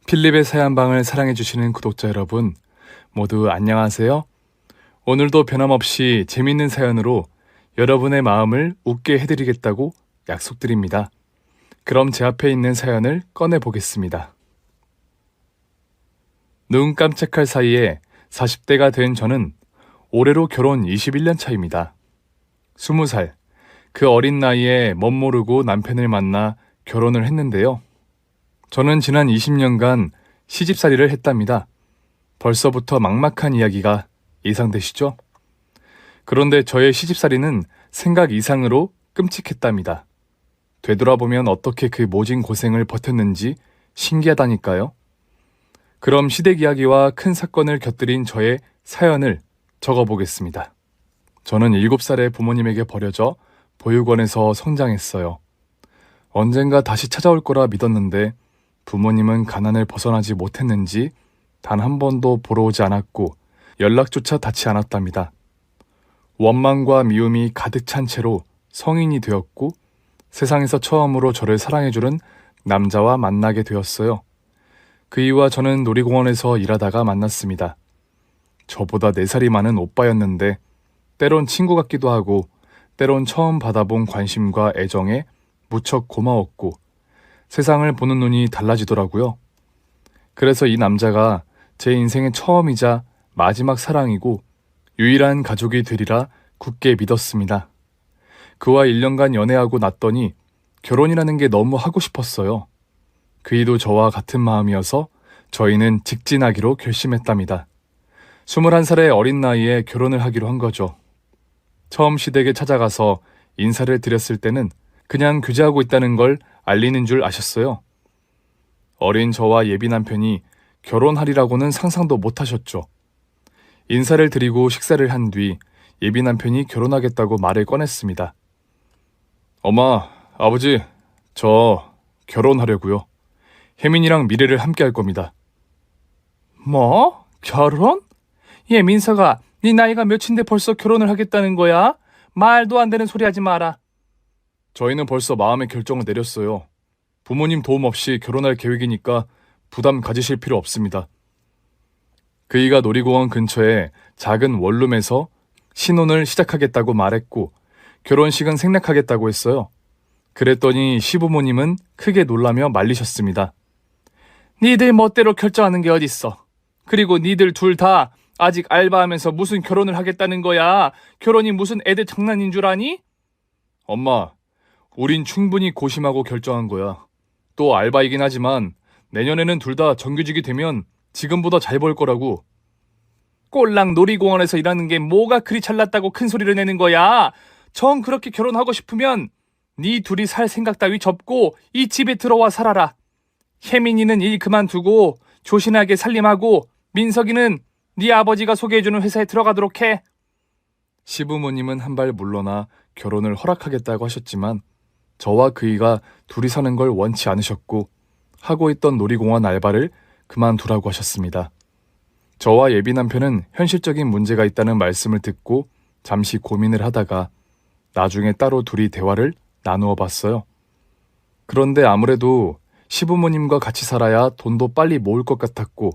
필립의 사연방을 사랑해주시는 구독자 여러분, 모두 안녕하세요. 오늘도 변함없이 재밌는 사연으로 여러분의 마음을 웃게 해드리겠다고 약속드립니다. 그럼 제 앞에 있는 사연을 꺼내보겠습니다. 눈 깜짝할 사이에 40대가 된 저는 올해로 결혼 21년 차입니다. 20살, 그 어린 나이에 멋모르고 남편을 만나 결혼을 했는데요. 저는 지난 20년간 시집살이를 했답니다. 벌써부터 막막한 이야기가 예상되시죠? 그런데 저의 시집살이는 생각 이상으로 끔찍했답니다. 되돌아보면 어떻게 그 모진 고생을 버텼는지 신기하다니까요. 그럼 시댁 이야기와 큰 사건을 곁들인 저의 사연을 적어보겠습니다. 저는 7살에 부모님에게 버려져 보육원에서 성장했어요. 언젠가 다시 찾아올 거라 믿었는데 부모님은 가난을 벗어나지 못했는지 단 한 번도 보러 오지 않았고 연락조차 닿지 않았답니다. 원망과 미움이 가득 찬 채로 성인이 되었고 세상에서 처음으로 저를 사랑해주는 남자와 만나게 되었어요. 그 이유와 저는 놀이공원에서 일하다가 만났습니다. 저보다 4살이 많은 오빠였는데 때론 친구 같기도 하고 때론 처음 받아본 관심과 애정에 무척 고마웠고 세상을 보는 눈이 달라지더라고요. 그래서 이 남자가 제 인생의 처음이자 마지막 사랑이고 유일한 가족이 되리라 굳게 믿었습니다. 그와 1년간 연애하고 났더니 결혼이라는 게 너무 하고 싶었어요. 그이도 저와 같은 마음이어서 저희는 직진하기로 결심했답니다. 21살의 어린 나이에 결혼을 하기로 한 거죠. 처음 시댁에 찾아가서 인사를 드렸을 때는 그냥 교제하고 있다는 걸 알리는 줄 아셨어요. 어린 저와 예비 남편이 결혼하리라고는 상상도 못하셨죠. 인사를 드리고 식사를 한 뒤 예비 남편이 결혼하겠다고 말을 꺼냈습니다. 엄마, 아버지, 저 결혼하려고요. 혜민이랑 미래를 함께 할 겁니다. 뭐? 결혼? 얘 민서가 네 나이가 몇인데 벌써 결혼을 하겠다는 거야? 말도 안 되는 소리 하지 마라. 저희는 벌써 마음의 결정을 내렸어요. 부모님 도움 없이 결혼할 계획이니까 부담 가지실 필요 없습니다. 그이가 놀이공원 근처에 작은 원룸에서 신혼을 시작하겠다고 말했고 결혼식은 생략하겠다고 했어요. 그랬더니 시부모님은 크게 놀라며 말리셨습니다. 니들 멋대로 결정하는 게 어딨어. 그리고 니들 둘 다 아직 알바하면서 무슨 결혼을 하겠다는 거야. 결혼이 무슨 애들 장난인 줄 아니? 엄마, 우린 충분히 고심하고 결정한 거야. 또 알바이긴 하지만 내년에는 둘 다 정규직이 되면 지금보다 잘 벌 거라고. 꼴랑 놀이공원에서 일하는 게 뭐가 그리 잘났다고 큰 소리를 내는 거야. 정 그렇게 결혼하고 싶으면 니 둘이 살 생각 따위 접고 이 집에 들어와 살아라. 혜민이는 일 그만두고 조신하게 살림하고 민석이는 네 아버지가 소개해주는 회사에 들어가도록 해. 시부모님은 한 발 물러나 결혼을 허락하겠다고 하셨지만 저와 그이가 둘이 사는 걸 원치 않으셨고 하고 있던 놀이공원 알바를 그만두라고 하셨습니다. 저와 예비 남편은 현실적인 문제가 있다는 말씀을 듣고 잠시 고민을 하다가 나중에 따로 둘이 대화를 나누어 봤어요. 그런데 아무래도 시부모님과 같이 살아야 돈도 빨리 모을 것 같았고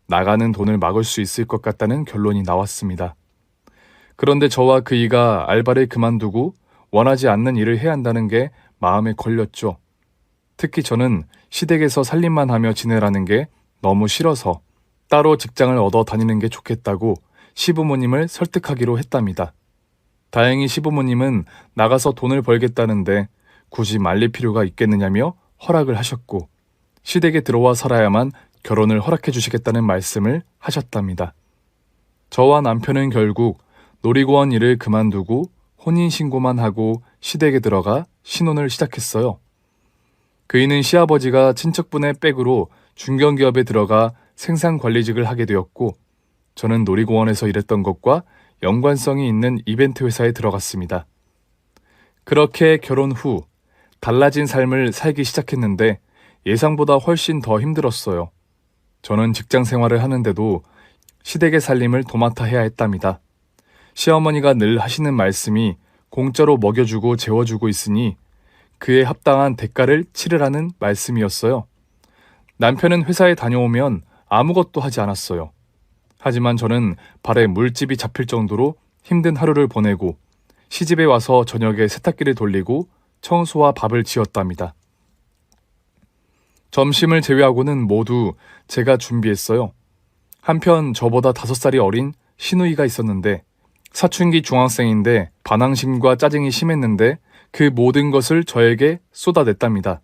나가는 돈을 막을 수 있을 것 같다는 결론이 나왔습니다. 그런데 저와 그이가 알바를 그만두고 원하지 않는 일을 해야 한다는 게 마음에 걸렸죠. 특히 저는 시댁에서 살림만 하며 지내라는 게 너무 싫어서 따로 직장을 얻어 다니는 게 좋겠다고 시부모님을 설득하기로 했답니다. 다행히 시부모님은 나가서 돈을 벌겠다는데 굳이 말릴 필요가 있겠느냐며 허락을 하셨고 시댁에 들어와 살아야만 결혼을 허락해 주시겠다는 말씀을 하셨답니다. 저와 남편은 결국 놀이공원 일을 그만두고 혼인신고만 하고 시댁에 들어가 신혼을 시작했어요. 그이는 시아버지가 친척분의 백으로 중견기업에 들어가 생산관리직을 하게 되었고 저는 놀이공원에서 일했던 것과 연관성이 있는 이벤트 회사에 들어갔습니다. 그렇게 결혼 후 달라진 삶을 살기 시작했는데 예상보다 훨씬 더 힘들었어요. 저는 직장 생활을 하는데도 시댁의 살림을 도맡아 해야 했답니다. 시어머니가 늘 하시는 말씀이 공짜로 먹여주고 재워주고 있으니 그에 합당한 대가를 치르라는 말씀이었어요. 남편은 회사에 다녀오면 아무것도 하지 않았어요. 하지만 저는 발에 물집이 잡힐 정도로 힘든 하루를 보내고 시집에 와서 저녁에 세탁기를 돌리고 청소와 밥을 지었답니다. 점심을 제외하고는 모두 제가 준비했어요. 한편 저보다 5살이 어린 시누이가 있었는데 사춘기 중학생인데 반항심과 짜증이 심했는데 그 모든 것을 저에게 쏟아냈답니다.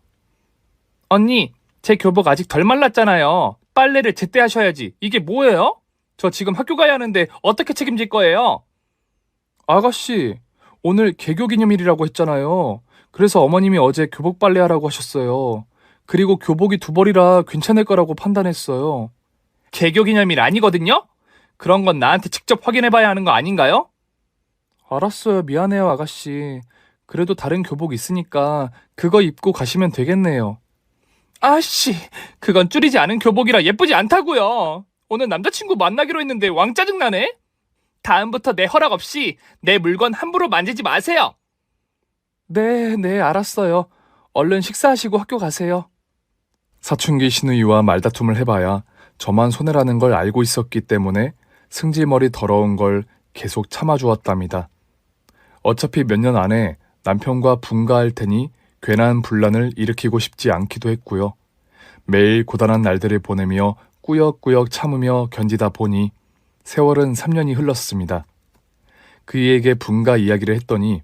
언니, 제 교복 아직 덜 말랐잖아요. 빨래를 제때 하셔야지. 이게 뭐예요? 저 지금 학교 가야 하는데 어떻게 책임질 거예요? 아가씨, 오늘 개교 기념일이라고 했잖아요. 그래서 어머님이 어제 교복 빨래하라고 하셨어요. 그리고 교복이 2벌이라 괜찮을 거라고 판단했어요. 개교 기념일 아니거든요? 그런 건 나한테 직접 확인해봐야 하는 거 아닌가요? 알았어요. 미안해요, 아가씨. 그래도 다른 교복 있으니까 그거 입고 가시면 되겠네요. 아씨, 그건 줄이지 않은 교복이라 예쁘지 않다고요. 오늘 남자친구 만나기로 했는데 왕 짜증나네? 다음부터 내 허락 없이 내 물건 함부로 만지지 마세요. 네, 알았어요. 얼른 식사하시고 학교 가세요. 사춘기 시누이와 말다툼을 해봐야 저만 손해라는 걸 알고 있었기 때문에 승질머리 더러운 걸 계속 참아주었답니다. 어차피 몇 년 안에 남편과 분가할 테니 괜한 분란을 일으키고 싶지 않기도 했고요. 매일 고단한 날들을 보내며 꾸역꾸역 참으며 견디다 보니 세월은 3년이 흘렀습니다. 그이에게 분가 이야기를 했더니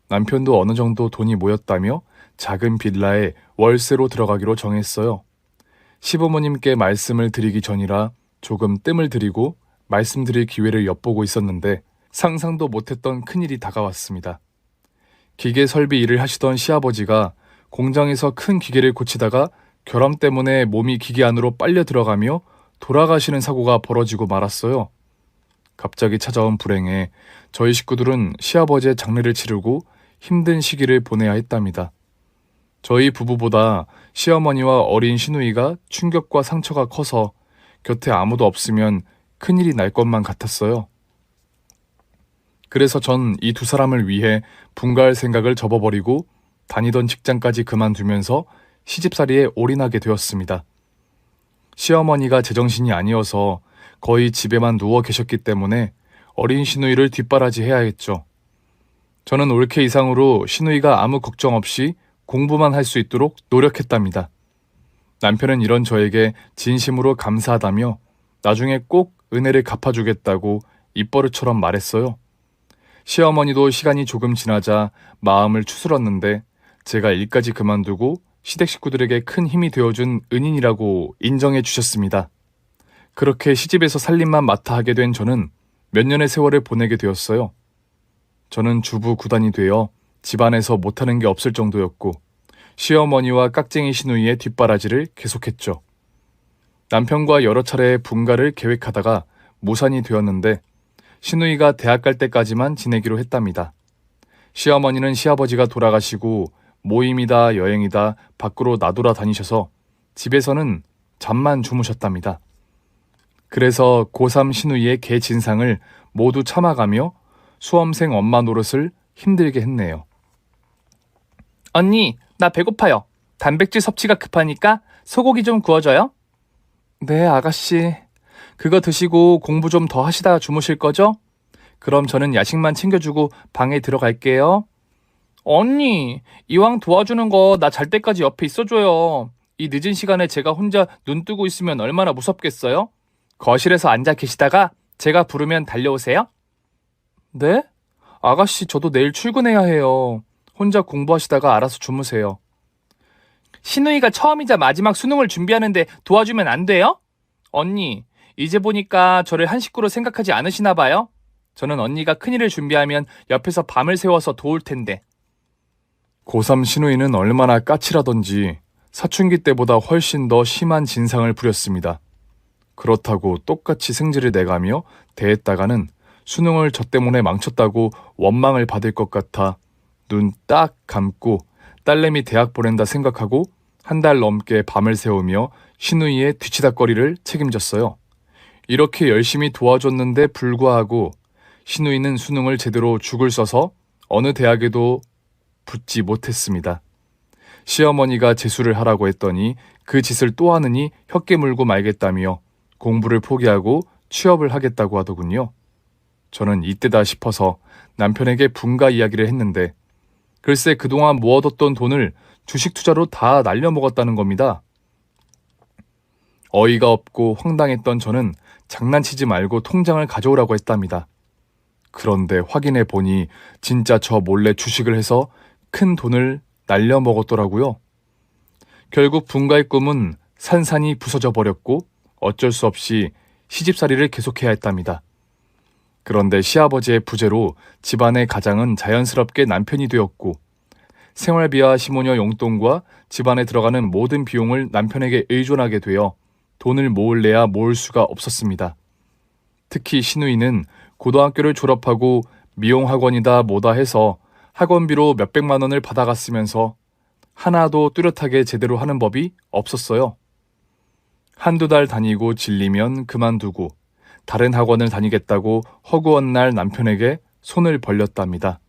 남편도 어느 정도 돈이 모였다며 작은 빌라에 월세로 들어가기로 정했어요. 시부모님께 말씀을 드리기 전이라 조금 뜸을 들이고 말씀드릴 기회를 엿보고 있었는데 상상도 못했던 큰일이 다가왔습니다. 기계 설비 일을 하시던 시아버지가 공장에서 큰 기계를 고치다가 결함 때문에 몸이 기계 안으로 빨려 들어가며 돌아가시는 사고가 벌어지고 말았어요. 갑자기 찾아온 불행에 저희 식구들은 시아버지의 장례를 치르고 힘든 시기를 보내야 했답니다. 저희 부부보다 시어머니와 어린 시누이가 충격과 상처가 커서 곁에 아무도 없으면 큰일이 날 것만 같았어요. 그래서 전 이 2사람을 위해 분가할 생각을 접어버리고 다니던 직장까지 그만두면서 시집살이에 올인하게 되었습니다. 시어머니가 제정신이 아니어서 거의 집에만 누워 계셨기 때문에 어린 시누이를 뒷바라지해야 했죠. 저는 올케 이상으로 시누이가 아무 걱정 없이 공부만 할 수 있도록 노력했답니다. 남편은 이런 저에게 진심으로 감사하다며 나중에 꼭 은혜를 갚아주겠다고 입버릇처럼 말했어요. 시어머니도 시간이 조금 지나자 마음을 추스렀는데 제가 일까지 그만두고 시댁 식구들에게 큰 힘이 되어준 은인이라고 인정해 주셨습니다. 그렇게 시집에서 살림만 맡아 하게 된 저는 몇 년의 세월을 보내게 되었어요. 저는 주부 구단이 되어 집안에서 못하는 게 없을 정도였고 시어머니와 깍쟁이 시누이의 뒷바라지를 계속했죠. 남편과 여러 차례 분가를 계획하다가 무산이 되었는데 시누이가 대학 갈 때까지만 지내기로 했답니다. 시어머니는 시아버지가 돌아가시고 모임이다 여행이다 밖으로 나돌아 다니셔서 집에서는 잠만 주무셨답니다. 그래서 고3 시누이의 개 진상을 모두 참아가며 수험생 엄마 노릇을 힘들게 했네요. 언니, 나 배고파요. 단백질 섭취가 급하니까 소고기 좀 구워줘요. 네, 아가씨. 그거 드시고 공부 좀 더 하시다 주무실 거죠? 그럼 저는 야식만 챙겨주고 방에 들어갈게요. 언니, 이왕 도와주는 거 나 잘 때까지 옆에 있어줘요. 이 늦은 시간에 제가 혼자 눈 뜨고 있으면 얼마나 무섭겠어요? 거실에서 앉아 계시다가 제가 부르면 달려오세요. 네? 아가씨, 저도 내일 출근해야 해요. 혼자 공부하시다가 알아서 주무세요. 시누이가 처음이자 마지막 수능을 준비하는데 도와주면 안 돼요? 언니, 이제 보니까 저를 한 식구로 생각하지 않으시나 봐요? 저는 언니가 큰일을 준비하면 옆에서 밤을 새워서 도울 텐데. 고3 시누이는 얼마나 까칠하던지 사춘기 때보다 훨씬 더 심한 진상을 부렸습니다. 그렇다고 똑같이 승질을 내가며 대했다가는 수능을 저 때문에 망쳤다고 원망을 받을 것 같아 눈 딱 감고 딸내미 대학 보낸다 생각하고 한 달 넘게 밤을 새우며 시누이의 뒤치다꺼리를 책임졌어요. 이렇게 열심히 도와줬는데 불구하고 시누이는 수능을 제대로 죽을 써서 어느 대학에도 붙지 못했습니다. 시어머니가 재수를 하라고 했더니 그 짓을 또 하느니 혀깨 물고 말겠다며 공부를 포기하고 취업을 하겠다고 하더군요. 저는 이때다 싶어서 남편에게 분가 이야기를 했는데 글쎄 그동안 모아뒀던 돈을 주식 투자로 다 날려먹었다는 겁니다. 어이가 없고 황당했던 저는 장난치지 말고 통장을 가져오라고 했답니다. 그런데 확인해 보니 진짜 저 몰래 주식을 해서 큰 돈을 날려먹었더라고요. 결국 분가의 꿈은 산산이 부서져 버렸고 어쩔 수 없이 시집살이를 계속해야 했답니다. 그런데 시아버지의 부재로 집안의 가장은 자연스럽게 남편이 되었고 생활비와 시모녀 용돈과 집안에 들어가는 모든 비용을 남편에게 의존하게 되어 돈을 모을래야 모을 수가 없었습니다. 특히 시누이는 고등학교를 졸업하고 미용학원이다 뭐다 해서 학원비로 몇백만 원을 받아갔으면서 하나도 뚜렷하게 제대로 하는 법이 없었어요. 한두 달 다니고 질리면 그만두고 다른 학원을 다니겠다고 허구한 날 남편에게 손을 벌렸답니다.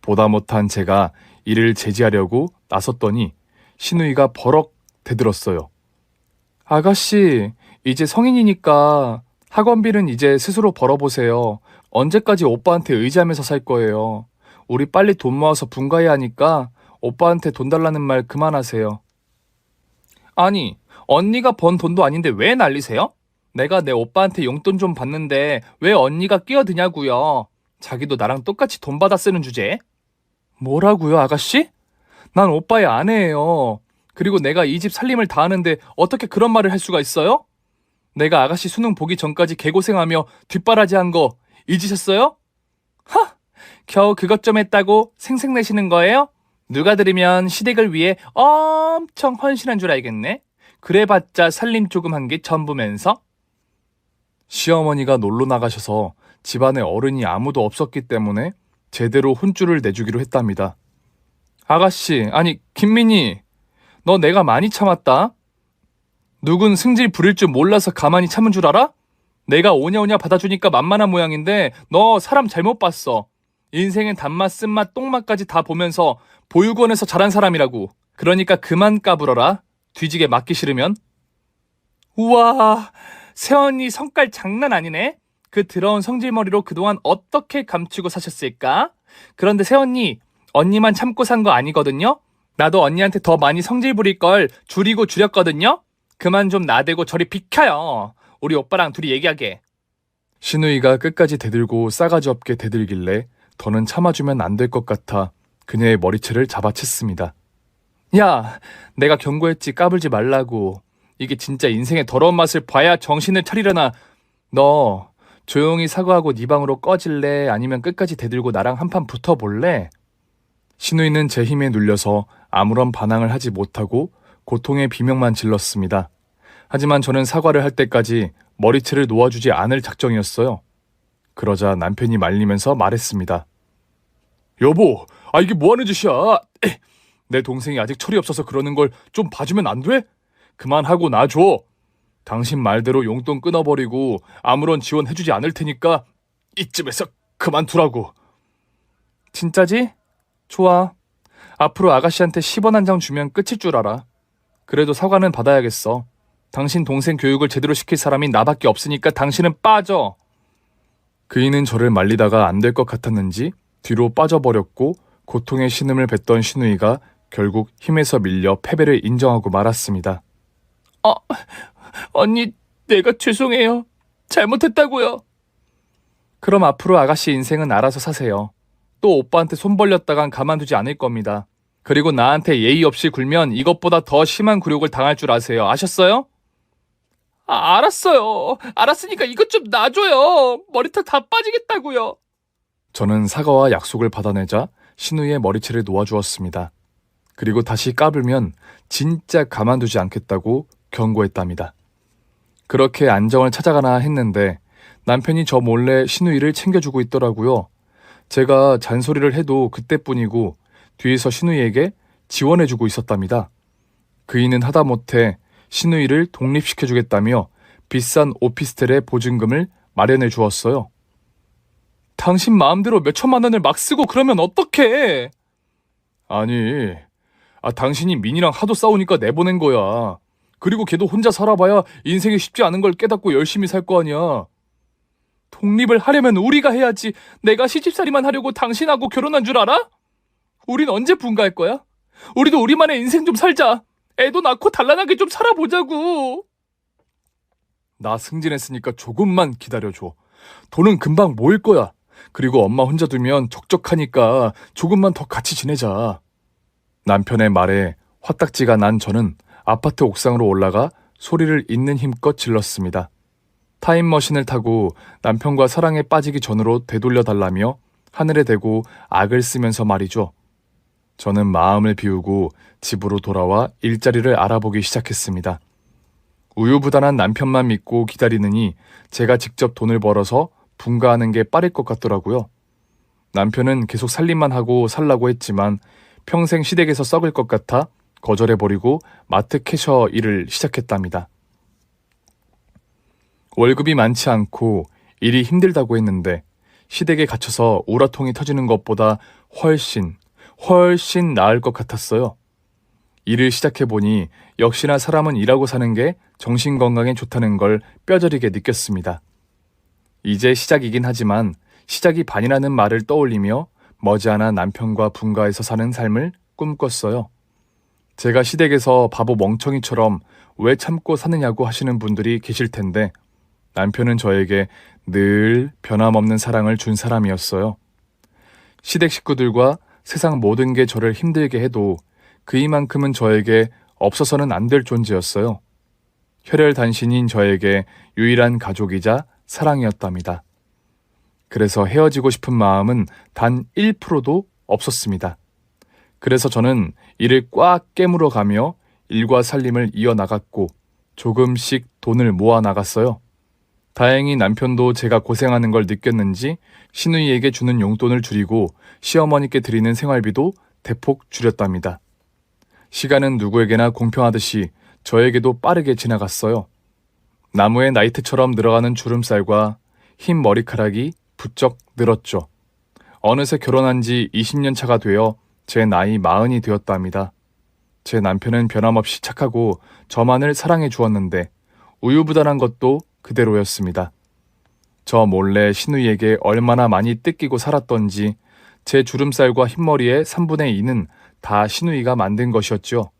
보다 못한 제가 이를 제지하려고 나섰더니 시누이가 버럭 대들었어요. 아가씨, 이제 성인이니까 학원비는 이제 스스로 벌어보세요. 언제까지 오빠한테 의지하면서 살 거예요. 우리 빨리 돈 모아서 분가해야 하니까 오빠한테 돈 달라는 말 그만하세요. 아니, 언니가 번 돈도 아닌데 왜 난리세요? 내가 내 오빠한테 용돈 좀 받는데 왜 언니가 끼어드냐고요. 자기도 나랑 똑같이 돈 받아 쓰는 주제에. 뭐라고요, 아가씨? 난 오빠의 아내예요. 그리고 내가 이 집 살림을 다 하는데 어떻게 그런 말을 할 수가 있어요? 내가 아가씨 수능 보기 전까지 개고생하며 뒷바라지한 거 잊으셨어요? 하! 겨우 그것 좀 했다고 생색내시는 거예요? 누가 들으면 시댁을 위해 엄청 헌신한 줄 알겠네. 그래봤자 살림 조금 한 게 전부면서. 시어머니가 놀러 나가셔서 집안에 어른이 아무도 없었기 때문에 제대로 혼쭐을 내주기로 했답니다. 아가씨, 아니 김민희, 너 내가 많이 참았다. 누군 승질 부릴 줄 몰라서 가만히 참은 줄 알아? 내가 오냐오냐 받아주니까 만만한 모양인데 너 사람 잘못 봤어. 인생엔 단맛, 쓴맛, 똥맛까지 다 보면서 보육원에서 자란 사람이라고. 그러니까 그만 까불어라. 뒤지게 맞기 싫으면. 우와, 새언니 성깔 장난 아니네. 그 더러운 성질머리로 그동안 어떻게 감추고 사셨을까? 그런데 새언니, 언니만 참고 산 거 아니거든요? 나도 언니한테 더 많이 성질 부릴 걸 줄이고 줄였거든요? 그만 좀 나대고 저리 비켜요. 우리 오빠랑 둘이 얘기하게. 시누이가 끝까지 대들고 싸가지 없게 대들길래 더는 참아주면 안 될 것 같아 그녀의 머리채를 잡아챘습니다. 야, 내가 경고했지 까불지 말라고. 이게 진짜 인생의 더러운 맛을 봐야 정신을 차리려나. 너 조용히 사과하고 네 방으로 꺼질래? 아니면 끝까지 대들고 나랑 한판 붙어볼래? 시누이는 제 힘에 눌려서 아무런 반항을 하지 못하고 고통의 비명만 질렀습니다. 하지만 저는 사과를 할 때까지 머리채를 놓아주지 않을 작정이었어요. 그러자 남편이 말리면서 말했습니다. 여보, 이게 뭐하는 짓이야? 내 동생이 아직 철이 없어서 그러는 걸 좀 봐주면 안 돼? 그만하고 놔줘. 당신 말대로 용돈 끊어버리고 아무런 지원해주지 않을 테니까 이쯤에서 그만두라고. 진짜지? 좋아. 앞으로 아가씨한테 10원 한 장 주면 끝일 줄 알아. 그래도 사과는 받아야겠어. 당신 동생 교육을 제대로 시킬 사람이 나밖에 없으니까 당신은 빠져. 그이는 저를 말리다가 안 될 것 같았는지 뒤로 빠져버렸고 고통의 신음을 뱉던 시누이가 결국 힘에서 밀려 패배를 인정하고 말았습니다. 언니, 내가 죄송해요. 잘못했다고요. 그럼 앞으로 아가씨 인생은 알아서 사세요. 또 오빠한테 손 벌렸다간 가만두지 않을 겁니다. 그리고 나한테 예의 없이 굴면 이것보다 더 심한 굴욕을 당할 줄 아세요. 아셨어요? 알았어요. 알았으니까 이것 좀 놔줘요. 머리털 다 빠지겠다고요. 저는 사과와 약속을 받아내자 신우의 머리채를 놓아주었습니다. 그리고 다시 까불면 진짜 가만두지 않겠다고 경고했답니다. 그렇게 안정을 찾아가나 했는데 남편이 저 몰래 신우이를 챙겨주고 있더라고요. 제가 잔소리를 해도 그때뿐이고 뒤에서 신우이에게 지원해주고 있었답니다. 그이는 하다못해 신우이를 독립시켜주겠다며 비싼 오피스텔의 보증금을 마련해 주었어요. 당신 마음대로 몇 천만 원을 막 쓰고 그러면 어떡해? 아니, 당신이 민이랑 하도 싸우니까 내보낸 거야. 그리고 걔도 혼자 살아봐야 인생이 쉽지 않은 걸 깨닫고 열심히 살 거 아니야. 독립을 하려면 우리가 해야지. 내가 시집살이만 하려고 당신하고 결혼한 줄 알아? 우린 언제 분가할 거야? 우리도 우리만의 인생 좀 살자. 애도 낳고 단란하게 좀 살아보자고. 나 승진했으니까 조금만 기다려줘. 돈은 금방 모일 거야. 그리고 엄마 혼자 두면 적적하니까 조금만 더 같이 지내자. 남편의 말에 화딱지가 난 저는 아파트 옥상으로 올라가 소리를 있는 힘껏 질렀습니다. 타임머신을 타고 남편과 사랑에 빠지기 전으로 되돌려 달라며 하늘에 대고 악을 쓰면서 말이죠. 저는 마음을 비우고 집으로 돌아와 일자리를 알아보기 시작했습니다. 우유부단한 남편만 믿고 기다리느니 제가 직접 돈을 벌어서 분가하는 게 빠를 것 같더라고요. 남편은 계속 살림만 하고 살라고 했지만 평생 시댁에서 썩을 것 같아 거절해버리고 마트 캐셔 일을 시작했답니다. 월급이 많지 않고 일이 힘들다고 했는데 시댁에 갇혀서 우라통이 터지는 것보다 훨씬 나을 것 같았어요. 일을 시작해보니 역시나 사람은 일하고 사는 게 정신건강에 좋다는 걸 뼈저리게 느꼈습니다. 이제 시작이긴 하지만 시작이 반이라는 말을 떠올리며 머지않아 남편과 분가해서 사는 삶을 꿈꿨어요. 제가 시댁에서 바보 멍청이처럼 왜 참고 사느냐고 하시는 분들이 계실 텐데 남편은 저에게 늘 변함없는 사랑을 준 사람이었어요. 시댁 식구들과 세상 모든 게 저를 힘들게 해도 그이만큼은 저에게 없어서는 안 될 존재였어요. 혈혈단신인 저에게 유일한 가족이자 사랑이었답니다. 그래서 헤어지고 싶은 마음은 단 1%도 없었습니다. 그래서 저는 이를 꽉 깨물어 가며 일과 살림을 이어나갔고 조금씩 돈을 모아 나갔어요. 다행히 남편도 제가 고생하는 걸 느꼈는지 시누이에게 주는 용돈을 줄이고 시어머니께 드리는 생활비도 대폭 줄였답니다. 시간은 누구에게나 공평하듯이 저에게도 빠르게 지나갔어요. 나무의 나이트처럼 늘어가는 주름살과 흰 머리카락이 부쩍 늘었죠. 어느새 결혼한 지 20년 차가 되어 제 나이 40이 되었답니다. 제 남편은 변함없이 착하고 저만을 사랑해 주었는데 우유부단한 것도 그대로였습니다. 저 몰래 시누이에게 얼마나 많이 뜯기고 살았던지 제 주름살과 흰머리의 3분의 2는 다 시누이가 만든 것이었죠.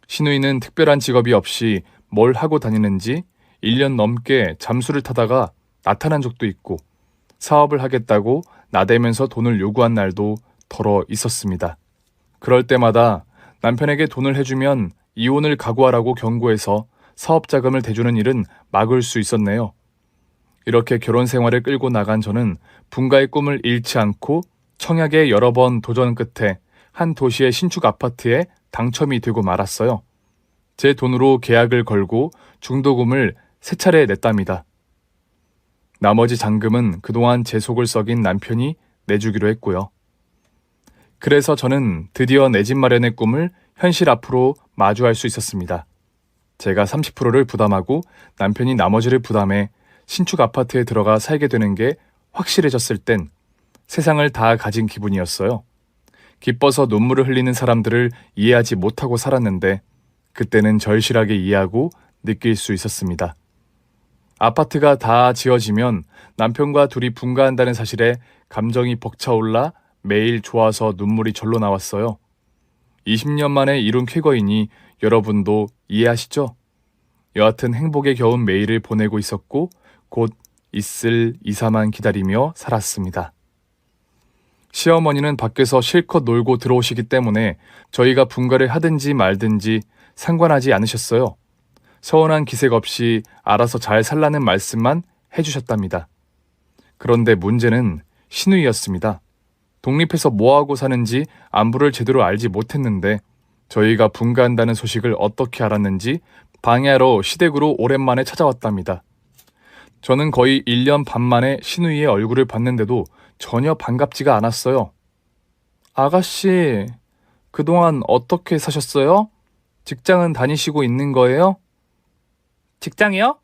시누이는 특별한 직업이 없이 뭘 하고 다니는지 1년 넘게 잠수를 타다가 나타난 적도 있고 사업을 하겠다고 나대면서 돈을 요구한 날도 덜어 있었습니다. 그럴 때마다 남편에게 돈을 해주면 이혼을 각오하라고 경고해서 사업 자금을 대주는 일은 막을 수 있었네요. 이렇게 결혼 생활을 끌고 나간 저는 분가의 꿈을 잃지 않고 청약에 여러 번 도전 끝에 한 도시의 신축 아파트에 당첨이 되고 말았어요. 제 돈으로 계약을 걸고 중도금을 3차례 냈답니다. 나머지 잔금은 그동안 제 속을 썩인 남편이 내주기로 했고요. 그래서 저는 드디어 내 집 마련의 꿈을 현실 앞으로 마주할 수 있었습니다. 제가 30%를 부담하고 남편이 나머지를 부담해 신축 아파트에 들어가 살게 되는 게 확실해졌을 땐 세상을 다 가진 기분이었어요. 기뻐서 눈물을 흘리는 사람들을 이해하지 못하고 살았는데 그때는 절실하게 이해하고 느낄 수 있었습니다. 아파트가 다 지어지면 남편과 둘이 분가한다는 사실에 감정이 벅차올라 매일 좋아서 눈물이 절로 나왔어요. 20년 만에 이룬 쾌거이니 여러분도 이해하시죠? 여하튼 행복에 겨운 매일을 보내고 있었고 곧 있을 이사만 기다리며 살았습니다. 시어머니는 밖에서 실컷 놀고 들어오시기 때문에 저희가 분가를 하든지 말든지 상관하지 않으셨어요. 서운한 기색 없이 알아서 잘 살라는 말씀만 해주셨답니다. 그런데 문제는 시누이였습니다. 독립해서 뭐하고 사는지 안부를 제대로 알지 못했는데 저희가 분가한다는 소식을 어떻게 알았는지 방해하러 시댁으로 오랜만에 찾아왔답니다. 저는 거의 1년 반 만에 시누이의 얼굴을 봤는데도 전혀 반갑지가 않았어요. 아가씨, 그동안 어떻게 사셨어요? 직장은 다니시고 있는 거예요? 직장이요?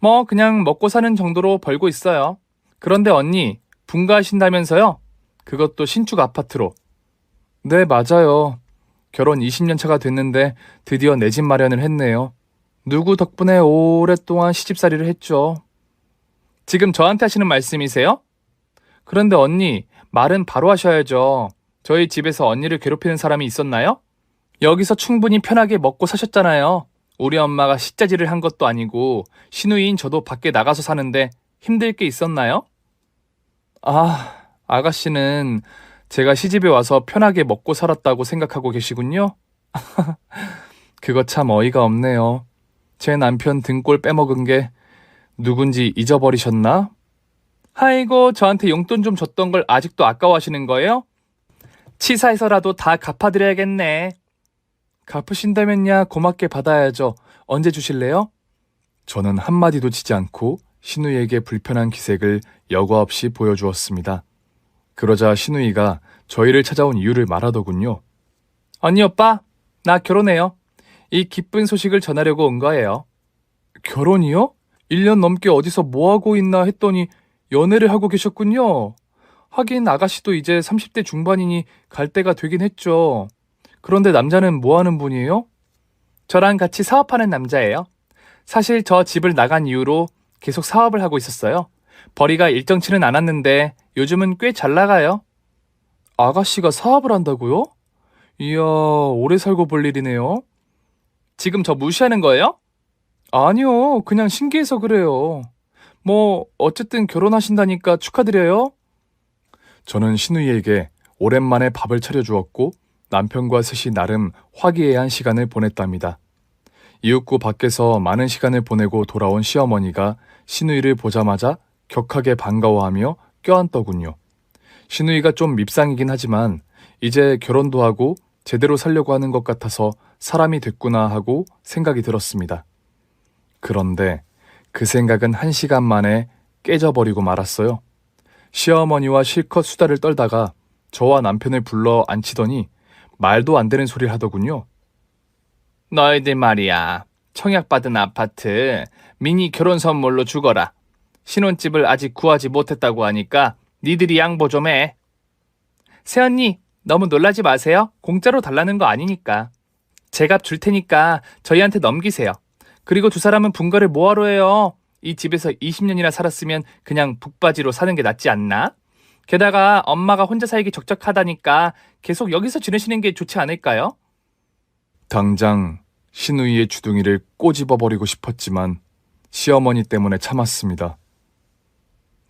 뭐 그냥 먹고 사는 정도로 벌고 있어요. 그런데 언니, 분가하신다면서요? 그것도 신축 아파트로. 네, 맞아요. 결혼 20년 차가 됐는데 드디어 내 집 마련을 했네요. 누구 덕분에 오랫동안 시집살이를 했죠. 지금 저한테 하시는 말씀이세요? 그런데 언니, 말은 바로 하셔야죠. 저희 집에서 언니를 괴롭히는 사람이 있었나요? 여기서 충분히 편하게 먹고 사셨잖아요. 우리 엄마가 식자지를 한 것도 아니고 시누이인 저도 밖에 나가서 사는데 힘들 게 있었나요? 아, 아가씨는 제가 시집에 와서 편하게 먹고 살았다고 생각하고 계시군요. 그거 참 어이가 없네요. 제 남편 등골 빼먹은 게 누군지 잊어버리셨나? 아이고, 저한테 용돈 좀 줬던 걸 아직도 아까워하시는 거예요? 치사해서라도 다 갚아드려야겠네. 갚으신다면야 고맙게 받아야죠. 언제 주실래요? 저는 한마디도 치지 않고 신우이에게 불편한 기색을 여과 없이 보여주었습니다. 그러자 신우이가 저희를 찾아온 이유를 말하더군요. 언니 오빠, 나 결혼해요. 이 기쁜 소식을 전하려고 온 거예요. 결혼이요? 1년 넘게 어디서 뭐하고 있나 했더니 연애를 하고 계셨군요. 하긴 아가씨도 이제 30대 중반이니 갈 때가 되긴 했죠. 그런데 남자는 뭐 하는 분이에요? 저랑 같이 사업하는 남자예요. 사실 저 집을 나간 이후로 계속 사업을 하고 있었어요. 벌이가 일정치는 않았는데 요즘은 꽤 잘 나가요. 아가씨가 사업을 한다고요? 이야, 오래 살고 볼 일이네요. 지금 저 무시하는 거예요? 아니요, 그냥 신기해서 그래요. 뭐 어쨌든 결혼하신다니까 축하드려요. 저는 신우이에게 오랜만에 밥을 차려주었고 남편과 셋이 나름 화기애애한 시간을 보냈답니다. 이윽고 밖에서 많은 시간을 보내고 돌아온 시어머니가 신우이를 보자마자 격하게 반가워하며 껴안더군요. 신우이가 좀 밉상이긴 하지만 이제 결혼도 하고 제대로 살려고 하는 것 같아서 사람이 됐구나 하고 생각이 들었습니다. 그런데 그 생각은 1시간 만에 깨져버리고 말았어요. 시어머니와 실컷 수다를 떨다가 저와 남편을 불러 앉히더니 말도 안 되는 소리를 하더군요. 너희들 말이야, 청약받은 아파트 미니 결혼 선물로 주거라. 신혼집을 아직 구하지 못했다고 하니까 니들이 양보 좀 해. 새언니, 너무 놀라지 마세요. 공짜로 달라는 거 아니니까. 제값 줄 테니까 저희한테 넘기세요. 그리고 두 사람은 분가를 뭐하러 해요? 이 집에서 20년이나 살았으면 그냥 북바지로 사는 게 낫지 않나? 게다가 엄마가 혼자 살기 적적하다니까 계속 여기서 지내시는 게 좋지 않을까요? 당장 신우이의 주둥이를 꼬집어버리고 싶었지만 시어머니 때문에 참았습니다.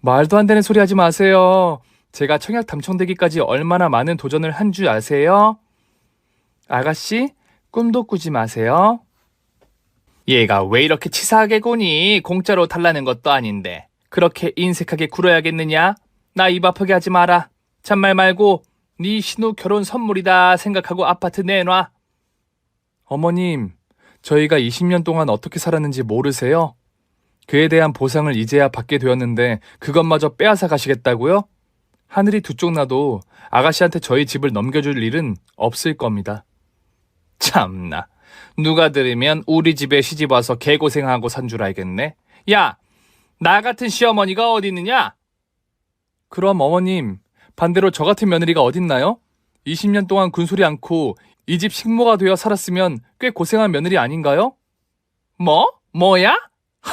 말도 안 되는 소리 하지 마세요. 제가 청약 당첨되기까지 얼마나 많은 도전을 한 줄 아세요? 아가씨, 꿈도 꾸지 마세요. 얘가 왜 이렇게 치사하게 구니? 공짜로 달라는 것도 아닌데 그렇게 인색하게 굴어야겠느냐? 나 입 아프게 하지 마라. 잔말 말고 네 신우 결혼 선물이다 생각하고 아파트 내놔. 어머님, 저희가 20년 동안 어떻게 살았는지 모르세요? 그에 대한 보상을 이제야 받게 되었는데 그것마저 빼앗아 가시겠다고요? 하늘이 두 쪽 나도 아가씨한테 저희 집을 넘겨줄 일은 없을 겁니다. 참나, 누가 들으면 우리 집에 시집와서 개고생하고 산 줄 알겠네. 야, 나 같은 시어머니가 어디 있느냐? 그럼 어머님, 반대로 저 같은 며느리가 어딨나요? 20년 동안 군소리 않고 이 집 식모가 되어 살았으면 꽤 고생한 며느리 아닌가요? 뭐야? 하!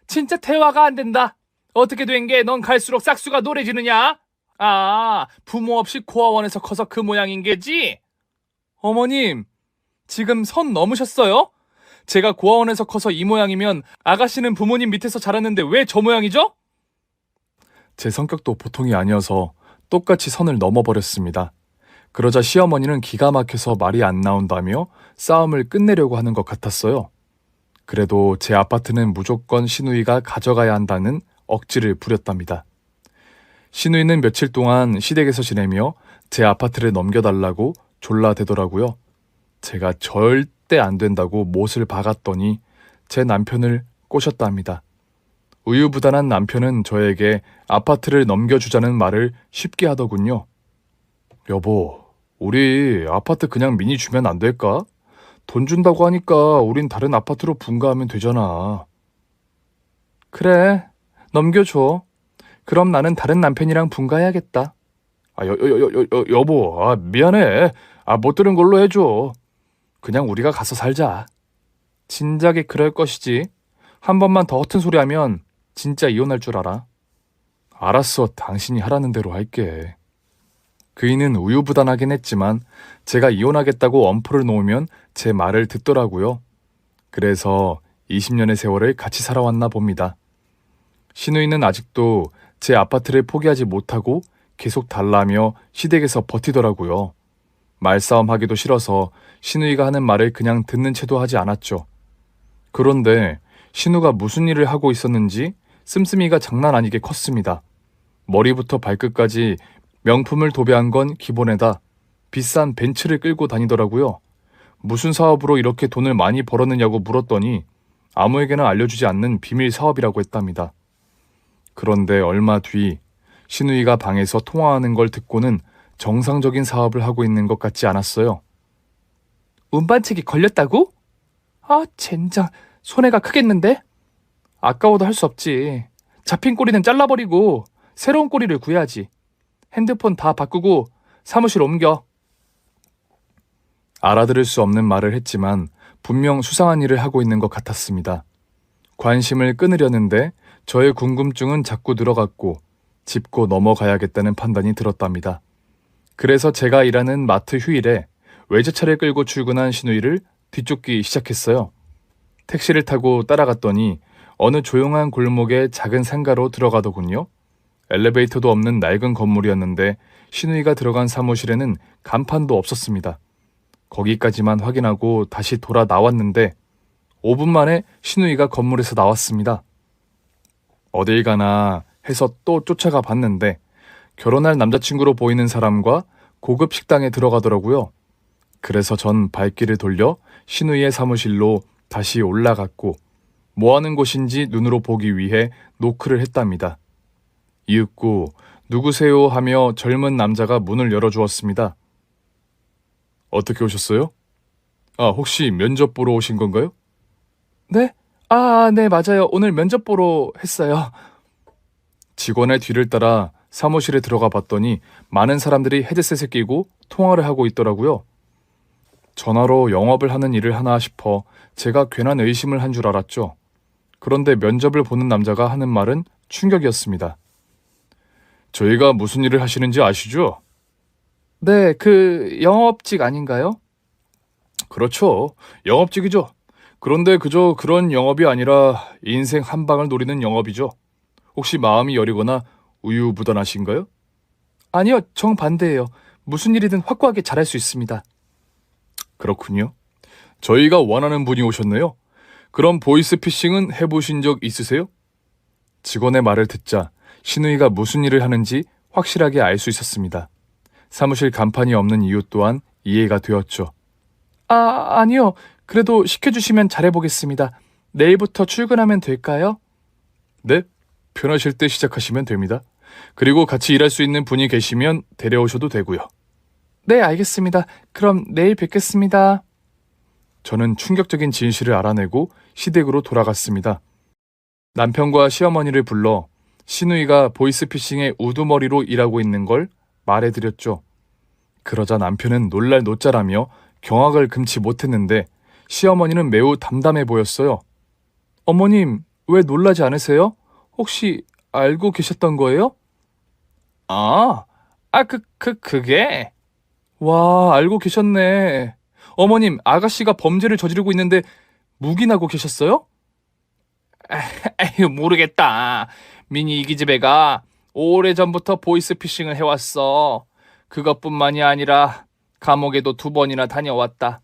진짜 대화가 안 된다. 어떻게 된 게 넌 갈수록 싹수가 노래지느냐? 아, 부모 없이 고아원에서 커서 그 모양인 게지? 어머님, 지금 선 넘으셨어요? 제가 고아원에서 커서 이 모양이면 아가씨는 부모님 밑에서 자랐는데 왜 저 모양이죠? 제 성격도 보통이 아니어서 똑같이 선을 넘어버렸습니다. 그러자 시어머니는 기가 막혀서 말이 안 나온다며 싸움을 끝내려고 하는 것 같았어요. 그래도 제 아파트는 무조건 신우이가 가져가야 한다는 억지를 부렸답니다. 신우이는 며칠 동안 시댁에서 지내며 제 아파트를 넘겨달라고 졸라대더라고요. 제가 절대 안 된다고 못을 박았더니 제 남편을 꼬셨답니다. 우유부단한 남편은 저에게 아파트를 넘겨주자는 말을 쉽게 하더군요. 여보, 우리 아파트 그냥 미니 주면 안 될까? 돈 준다고 하니까 우린 다른 아파트로 분가하면 되잖아. 그래, 넘겨줘. 그럼 나는 다른 남편이랑 분가해야겠다. 여보, 미안해. 못 들은 걸로 해줘. 그냥 우리가 가서 살자. 진작에 그럴 것이지. 한 번만 더 허튼 소리 하면 진짜 이혼할 줄 알아. 알았어, 당신이 하라는 대로 할게. 그이는 우유부단하긴 했지만 제가 이혼하겠다고 엄포를 놓으면 제 말을 듣더라고요. 그래서 20년의 세월을 같이 살아왔나 봅니다. 신우이는 아직도 제 아파트를 포기하지 못하고 계속 달라며 시댁에서 버티더라고요. 말싸움 하기도 싫어서 신우이가 하는 말을 그냥 듣는 채도 하지 않았죠. 그런데 신우가 무슨 일을 하고 있었는지 씀씀이가 장난 아니게 컸습니다. 머리부터 발끝까지 명품을 도배한 건 기본에다 비싼 벤츠를 끌고 다니더라고요. 무슨 사업으로 이렇게 돈을 많이 벌었느냐고 물었더니 아무에게나 알려주지 않는 비밀 사업이라고 했답니다. 그런데 얼마 뒤 신우이가 방에서 통화하는 걸 듣고는 정상적인 사업을 하고 있는 것 같지 않았어요. 운반책이 걸렸다고? 젠장. 손해가 크겠는데? 아까워도 할 수 없지. 잡힌 꼬리는 잘라버리고 새로운 꼬리를 구해야지. 핸드폰 다 바꾸고 사무실 옮겨. 알아들을 수 없는 말을 했지만 분명 수상한 일을 하고 있는 것 같았습니다. 관심을 끊으려는데 저의 궁금증은 자꾸 늘어갔고 짚고 넘어가야겠다는 판단이 들었답니다. 그래서 제가 일하는 마트 휴일에 외제차를 끌고 출근한 신우이를 뒤쫓기 시작했어요. 택시를 타고 따라갔더니 어느 조용한 골목의 작은 상가로 들어가더군요. 엘리베이터도 없는 낡은 건물이었는데 신우이가 들어간 사무실에는 간판도 없었습니다. 거기까지만 확인하고 다시 돌아 나왔는데 5분 만에 신우이가 건물에서 나왔습니다. 어딜 가나 해서 또 쫓아가 봤는데 결혼할 남자친구로 보이는 사람과 고급 식당에 들어가더라고요. 그래서 전 발길을 돌려 신우이의 사무실로 다시 올라갔고 뭐 하는 곳인지 눈으로 보기 위해 노크를 했답니다. 이윽고 누구세요 하며 젊은 남자가 문을 열어주었습니다. 어떻게 오셨어요? 혹시 면접 보러 오신 건가요? 네? 네, 맞아요. 오늘 면접 보러 했어요. 직원의 뒤를 따라 사무실에 들어가 봤더니 많은 사람들이 헤드셋을 끼고 통화를 하고 있더라고요. 전화로 영업을 하는 일을 하나 싶어 제가 괜한 의심을 한 줄 알았죠. 그런데 면접을 보는 남자가 하는 말은 충격이었습니다. 저희가 무슨 일을 하시는지 아시죠? 네, 영업직 아닌가요? 그렇죠. 영업직이죠. 그런데 그저 그런 영업이 아니라 인생 한 방을 노리는 영업이죠. 혹시 마음이 여리거나 우유부단하신가요? 아니요, 정반대예요. 무슨 일이든 확고하게 잘할 수 있습니다. 그렇군요. 저희가 원하는 분이 오셨네요. 그럼 보이스피싱은 해보신 적 있으세요? 직원의 말을 듣자 신우이가 무슨 일을 하는지 확실하게 알 수 있었습니다. 사무실 간판이 없는 이유 또한 이해가 되었죠. 아니요. 그래도 시켜주시면 잘해보겠습니다. 내일부터 출근하면 될까요? 네, 편하실 때 시작하시면 됩니다. 그리고 같이 일할 수 있는 분이 계시면 데려오셔도 되고요. 네, 알겠습니다. 그럼 내일 뵙겠습니다. 저는 충격적인 진실을 알아내고 시댁으로 돌아갔습니다. 남편과 시어머니를 불러 신우이가 보이스피싱의 우두머리로 일하고 있는 걸 말해드렸죠. 그러자 남편은 놀랄 노짜라며 경악을 금치 못했는데 시어머니는 매우 담담해 보였어요. 어머님, 왜 놀라지 않으세요? 혹시 알고 계셨던 거예요? 그게? 와, 알고 계셨네. 어머님, 아가씨가 범죄를 저지르고 있는데 묵인하고 계셨어요? 에휴, 모르겠다. 미니 이기집애가 오래전부터 보이스피싱을 해왔어. 그것뿐만이 아니라 감옥에도 2번이나 다녀왔다.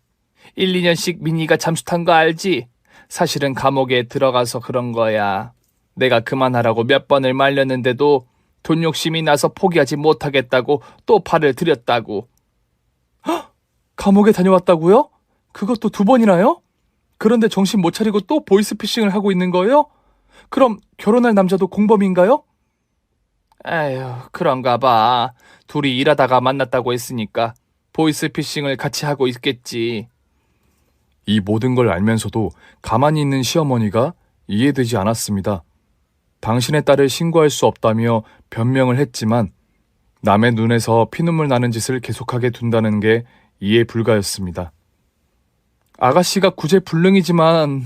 1, 2년씩 미니가 잠수탄 거 알지? 사실은 감옥에 들어가서 그런 거야. 내가 그만하라고 몇 번을 말렸는데도 돈 욕심이 나서 포기하지 못하겠다고 또 팔을 들였다고. 헉! 감옥에 다녀왔다고요? 그것도 2번이나요? 그런데 정신 못 차리고 또 보이스피싱을 하고 있는 거예요? 그럼 결혼할 남자도 공범인가요? 에휴, 그런가 봐. 둘이 일하다가 만났다고 했으니까 보이스피싱을 같이 하고 있겠지. 이 모든 걸 알면서도 가만히 있는 시어머니가 이해되지 않았습니다. 당신의 딸을 신고할 수 없다며 변명을 했지만 남의 눈에서 피눈물 나는 짓을 계속하게 둔다는 게 이해 불가였습니다. 아가씨가 구제불능이지만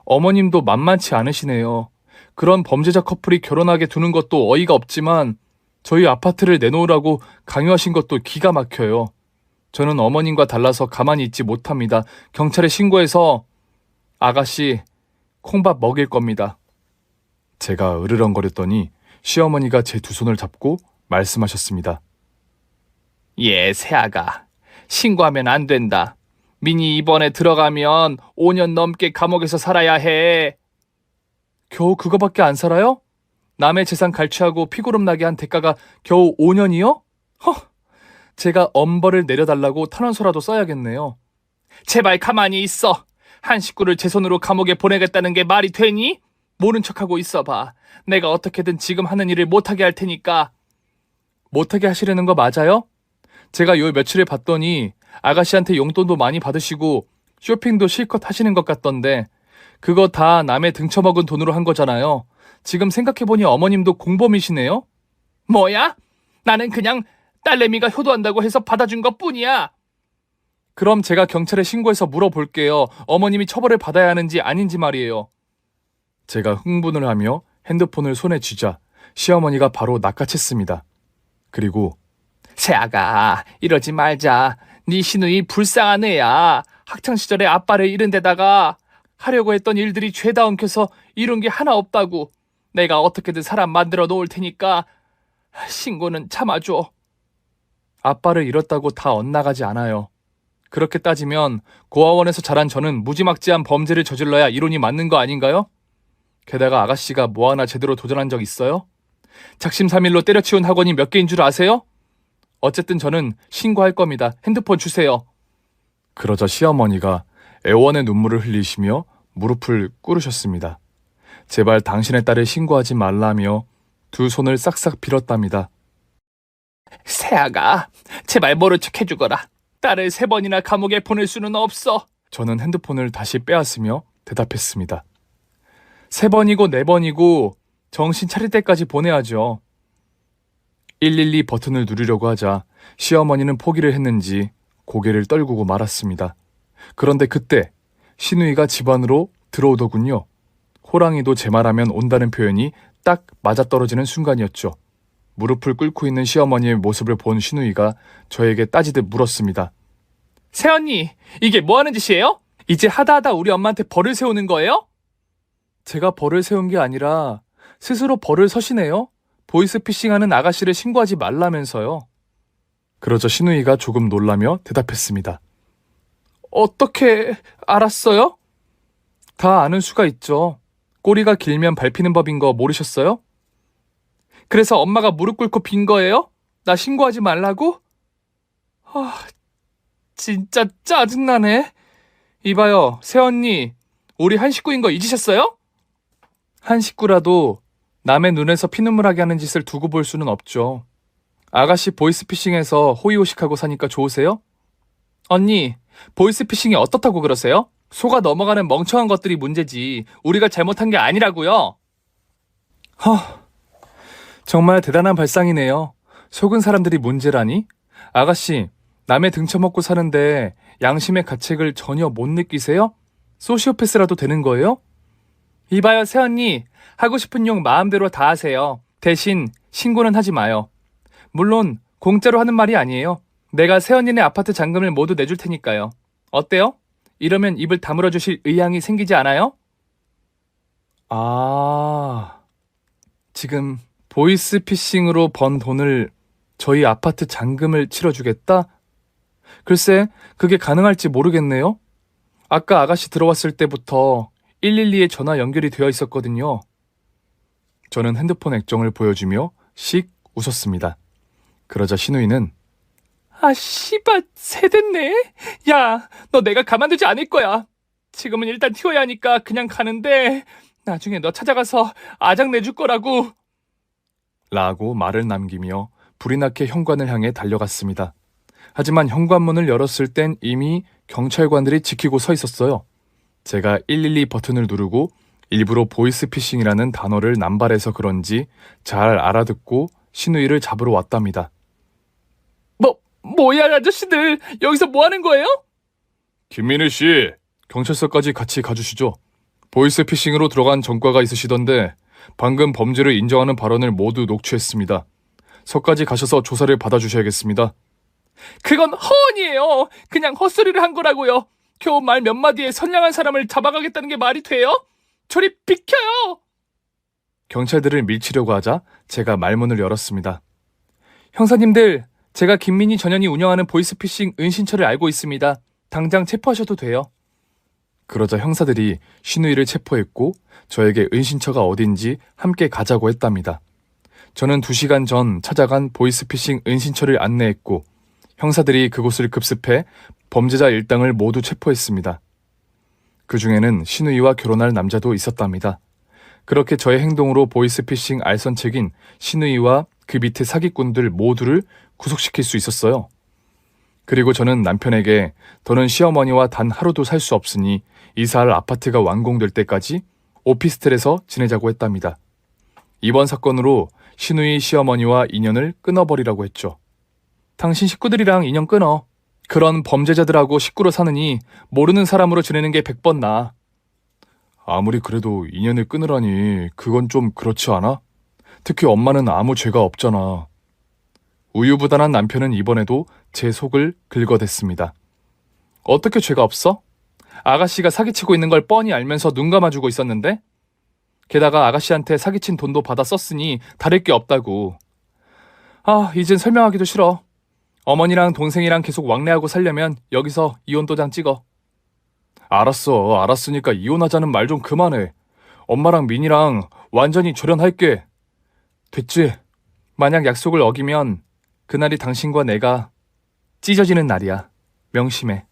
어머님도 만만치 않으시네요. 그런 범죄자 커플이 결혼하게 두는 것도 어이가 없지만 저희 아파트를 내놓으라고 강요하신 것도 기가 막혀요. 저는 어머님과 달라서 가만히 있지 못합니다. 경찰에 신고해서 아가씨 콩밥 먹일 겁니다. 제가 으르렁거렸더니 시어머니가 제 두 손을 잡고 말씀하셨습니다. 예, 새아가. 신고하면 안 된다. 민이 이번에 들어가면 5년 넘게 감옥에서 살아야 해. 겨우 그거밖에 안 살아요? 남의 재산 갈취하고 피고름 나게 한 대가가 겨우 5년이요? 제가 엄벌을 내려달라고 탄원서라도 써야겠네요. 제발 가만히 있어. 한 식구를 제 손으로 감옥에 보내겠다는 게 말이 되니? 모른 척하고 있어봐. 내가 어떻게든 지금 하는 일을 못하게 할 테니까. 못하게 하시려는 거 맞아요? 제가 요 며칠에 봤더니 아가씨한테 용돈도 많이 받으시고 쇼핑도 실컷 하시는 것 같던데 그거 다 남의 등쳐먹은 돈으로 한 거잖아요. 지금 생각해보니 어머님도 공범이시네요? 뭐야? 나는 그냥 딸내미가 효도한다고 해서 받아준 것뿐이야. 그럼 제가 경찰에 신고해서 물어볼게요. 어머님이 처벌을 받아야 하는지 아닌지 말이에요. 제가 흥분을 하며 핸드폰을 손에 쥐자 시어머니가 바로 낚아챘습니다. 그리고 새아가, 이러지 말자. 네 시누이 불쌍한 애야. 학창시절에 아빠를 잃은 데다가 하려고 했던 일들이 죄다 엉켜서 이룬 게 하나 없다고. 내가 어떻게든 사람 만들어 놓을 테니까 신고는 참아줘. 아빠를 잃었다고 다 엇나가지 않아요. 그렇게 따지면 고아원에서 자란 저는 무지막지한 범죄를 저질러야 이론이 맞는 거 아닌가요? 게다가 아가씨가 뭐 하나 제대로 도전한 적 있어요? 작심삼일로 때려치운 학원이 몇 개인 줄 아세요? 어쨌든 저는 신고할 겁니다. 핸드폰 주세요. 그러자 시어머니가 애원의 눈물을 흘리시며 무릎을 꿇으셨습니다. 제발 당신의 딸을 신고하지 말라며 두 손을 싹싹 빌었답니다. 새아가, 제발 모른 척 해주거라. 딸을 3번이나 감옥에 보낼 수는 없어. 저는 핸드폰을 다시 빼앗으며 대답했습니다. 3번이고 4번이고 정신 차릴 때까지 보내야죠. 112 버튼을 누르려고 하자 시어머니는 포기를 했는지 고개를 떨구고 말았습니다. 그런데 그때 시누이가 집 안으로 들어오더군요. 호랑이도 제 말하면 온다는 표현이 딱 맞아떨어지는 순간이었죠. 무릎을 꿇고 있는 시어머니의 모습을 본 시누이가 저에게 따지듯 물었습니다. 새언니, 이게 뭐 하는 짓이에요? 이제 하다하다 우리 엄마한테 벌을 세우는 거예요? 제가 벌을 세운 게 아니라 스스로 벌을 서시네요. 보이스피싱하는 아가씨를 신고하지 말라면서요. 그러자 시누이가 조금 놀라며 대답했습니다. 어떻게 알았어요? 다 아는 수가 있죠. 꼬리가 길면 밟히는 법인 거 모르셨어요? 그래서 엄마가 무릎 꿇고 빈 거예요? 나 신고하지 말라고? 진짜 짜증나네. 이봐요, 새언니. 우리 한 식구인 거 잊으셨어요? 한 식구라도 남의 눈에서 피눈물하게 하는 짓을 두고 볼 수는 없죠. 아가씨 보이스피싱에서 호의호식하고 사니까 좋으세요? 언니, 보이스피싱이 어떻다고 그러세요? 속아 넘어가는 멍청한 것들이 문제지 우리가 잘못한 게 아니라고요. 정말 대단한 발상이네요. 속은 사람들이 문제라니? 아가씨, 남의 등쳐먹고 사는데 양심의 가책을 전혀 못 느끼세요? 소시오패스라도 되는 거예요? 이봐요, 새언니. 하고 싶은 욕 마음대로 다 하세요. 대신 신고는 하지 마요. 물론 공짜로 하는 말이 아니에요. 내가 새언니네 아파트 잔금을 모두 내줄 테니까요. 어때요? 이러면 입을 다물어 주실 의향이 생기지 않아요? 지금 보이스피싱으로 번 돈을 저희 아파트 잔금을 치러주겠다? 글쎄, 그게 가능할지 모르겠네요. 아까 아가씨 들어왔을 때부터 112에 전화 연결이 되어 있었거든요. 저는 핸드폰 액정을 보여주며 씩 웃었습니다. 그러자 시누이는 씨발, 새됐네. 야, 너 내가 가만두지 않을 거야. 지금은 일단 튀어야 하니까 그냥 가는데 나중에 너 찾아가서 아작 내줄 거라고. 라고 말을 남기며 불이 나게 현관을 향해 달려갔습니다. 하지만 현관문을 열었을 땐 이미 경찰관들이 지키고 서 있었어요. 제가 112 버튼을 누르고 일부러 보이스피싱이라는 단어를 남발해서 그런지 잘 알아듣고 시누이를 잡으러 왔답니다. 뭐야, 아저씨들. 여기서 뭐 하는 거예요? 김민우 씨, 경찰서까지 같이 가주시죠. 보이스피싱으로 들어간 전과가 있으시던데 방금 범죄를 인정하는 발언을 모두 녹취했습니다. 서까지 가셔서 조사를 받아주셔야겠습니다. 그건 허언이에요. 그냥 헛소리를 한 거라고요. 겨우 말 몇 마디에 선량한 사람을 잡아가겠다는 게 말이 돼요? 저리 비켜요. 경찰들을 밀치려고 하자 제가 말문을 열었습니다. 형사님들, 제가 김민희 전현이 운영하는 보이스피싱 은신처를 알고 있습니다. 당장 체포하셔도 돼요. 그러자 형사들이 신우이를 체포했고 저에게 은신처가 어딘지 함께 가자고 했답니다. 저는 2시간 전 찾아간 보이스피싱 은신처를 안내했고 형사들이 그곳을 급습해 범죄자 일당을 모두 체포했습니다. 그 중에는 신우이와 결혼할 남자도 있었답니다. 그렇게 저의 행동으로 보이스피싱 알선책인 신우이와 그 밑에 사기꾼들 모두를 구속시킬 수 있었어요. 그리고 저는 남편에게 더는 시어머니와 단 하루도 살 수 없으니 이사할 아파트가 완공될 때까지 오피스텔에서 지내자고 했답니다. 이번 사건으로 신우이 시어머니와 인연을 끊어버리라고 했죠. 당신 식구들이랑 인연 끊어. 그런 범죄자들하고 식구로 사느니 모르는 사람으로 지내는 게 100번 나아. 아무리 그래도 인연을 끊으라니 그건 좀 그렇지 않아? 특히 엄마는 아무 죄가 없잖아. 우유부단한 남편은 이번에도 제 속을 긁어댔습니다. 어떻게 죄가 없어? 아가씨가 사기치고 있는 걸 뻔히 알면서 눈 감아주고 있었는데? 게다가 아가씨한테 사기친 돈도 받아 썼으니 다를 게 없다고. 이젠 설명하기도 싫어. 어머니랑 동생이랑 계속 왕래하고 살려면 여기서 이혼 도장 찍어. 알았어. 알았으니까 이혼하자는 말 좀 그만해. 엄마랑 민이랑 완전히 절연할게. 됐지? 만약 약속을 어기면 그날이 당신과 내가 찢어지는 날이야. 명심해.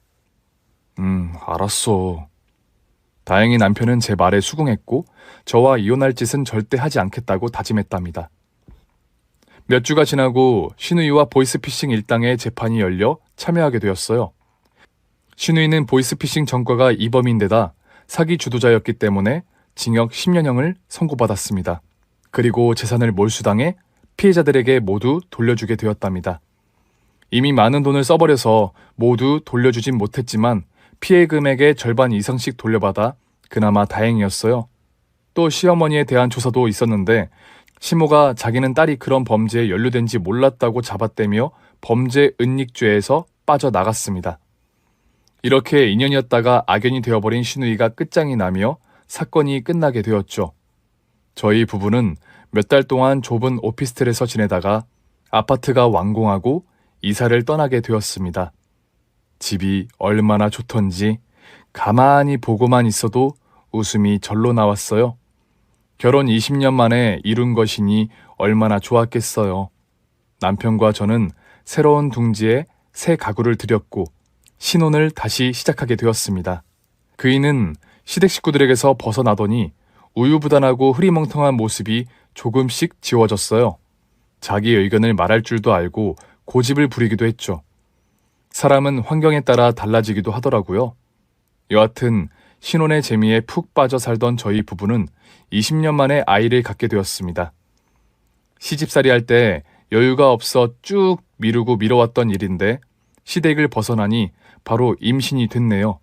알았어. 다행히 남편은 제 말에 수긍했고 저와 이혼할 짓은 절대 하지 않겠다고 다짐했답니다. 몇 주가 지나고 신우이와 보이스피싱 일당의 재판이 열려 참여하게 되었어요. 신우이는 보이스피싱 전과가 이범인데다 사기 주도자였기 때문에 징역 10년형을 선고받았습니다. 그리고 재산을 몰수당해 피해자들에게 모두 돌려주게 되었답니다. 이미 많은 돈을 써버려서 모두 돌려주진 못했지만 피해 금액의 절반 이상씩 돌려받아 그나마 다행이었어요. 또 시어머니에 대한 조사도 있었는데 시모가 자기는 딸이 그런 범죄에 연루된지 몰랐다고 잡아떼며 범죄 은닉죄에서 빠져나갔습니다. 이렇게 인연이었다가 악연이 되어버린 신우이가 끝장이 나며 사건이 끝나게 되었죠. 저희 부부는 몇 달 동안 좁은 오피스텔에서 지내다가 아파트가 완공하고 이사를 떠나게 되었습니다. 집이 얼마나 좋던지 가만히 보고만 있어도 웃음이 절로 나왔어요. 결혼 20년 만에 이룬 것이니 얼마나 좋았겠어요. 남편과 저는 새로운 둥지에 새 가구를 들였고 신혼을 다시 시작하게 되었습니다. 그이는 시댁 식구들에게서 벗어나더니 우유부단하고 흐리멍텅한 모습이 조금씩 지워졌어요. 자기 의견을 말할 줄도 알고 고집을 부리기도 했죠. 사람은 환경에 따라 달라지기도 하더라고요. 여하튼 신혼의 재미에 푹 빠져 살던 저희 부부는 20년 만에 아이를 갖게 되었습니다. 시집살이 할 때 여유가 없어 쭉 미루고 미뤄왔던 일인데 시댁을 벗어나니 바로 임신이 됐네요.